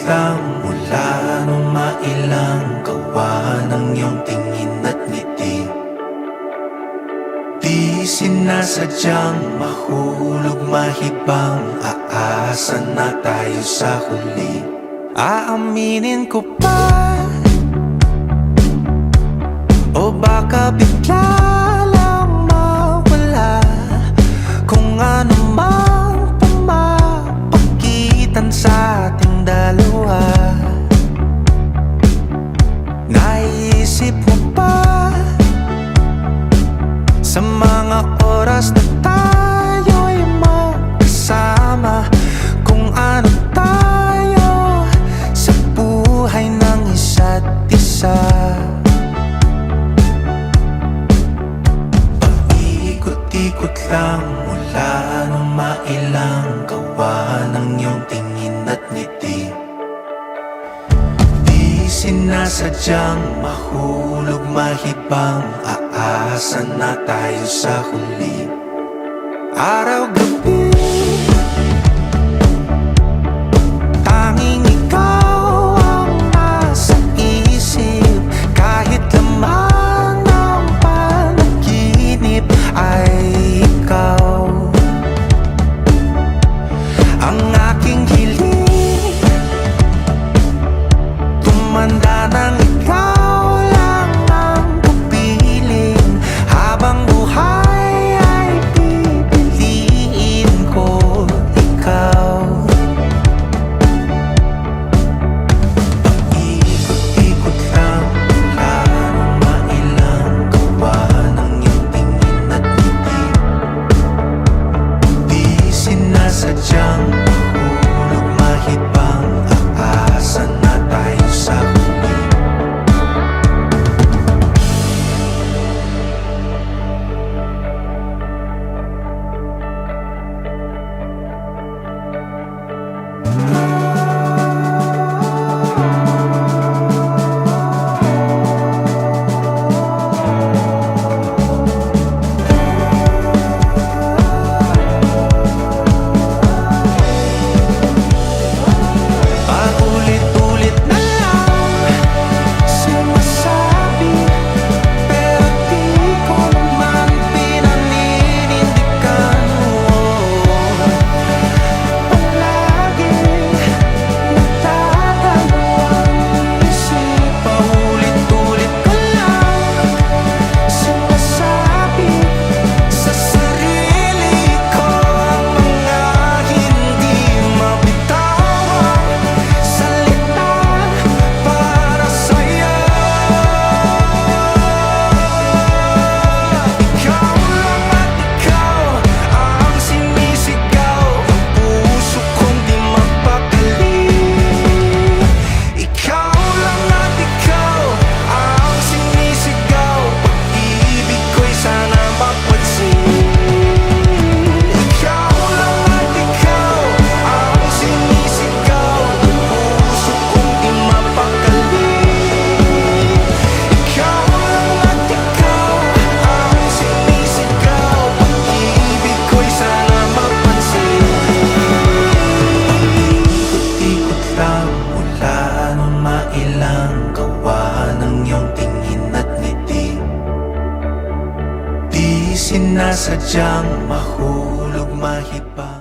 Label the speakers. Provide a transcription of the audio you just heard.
Speaker 1: lang mula nung mailang gawa ng iyong tingin at ngiti. Di sinasadyang mahulog mahibang, aasa na tayo sa huli. Aaminin ko pa, o baka bigla lang mawala kung ano mang pumapagitan sa ating dalawa. Naisip mo pa sa mga oras na tayo'y magkasama, kung ano tayo sa buhay ng isa't isa. Paikot-ikot lang mula nung mailang gawa ng iyong tingin at ngiti. Di sinasadyang mahulog mahibang, aasa na tayo sa huli. Araw-gabi tanging ikaw ang nasa isip, kahit laman ng panaginip ay ikaw. Ang aking hiling tumanda ng ikaw lang ang kapiling, habang buhay ay pipiliin ko ikaw. Paikot-ikot lang mula nung mailang gawa ng iyong tingin at ngiti. Di sinasadyang mahulog mahibang, aasa na tayo sa huli. Paulit-ulit na lang sinasabi, pero di ko naman pinaninindigan mo. Palagi nagdadalawang isip, paulit-ulit ko lang sinasabi sa sarili ko ang mga hindi mabitawang salita para sa'yo. Ikaw lang at ikaw ang sinisigaw, ang puso kong di mapakali. Ikaw lang at ikaw ang sinisigaw, pag-ibig ko'y sana mapansin. Ikaw lang at ikaw ang sinisigaw, ang puso kong di mapakali. Ikaw lang at ikaw ang sinisigaw, pag-ibig ko'y sana mapansin. Paikot-ikot lang mula nung mailang gawa ng iyong tingin at ngiti. Di sinasadyang mahulog mahibang.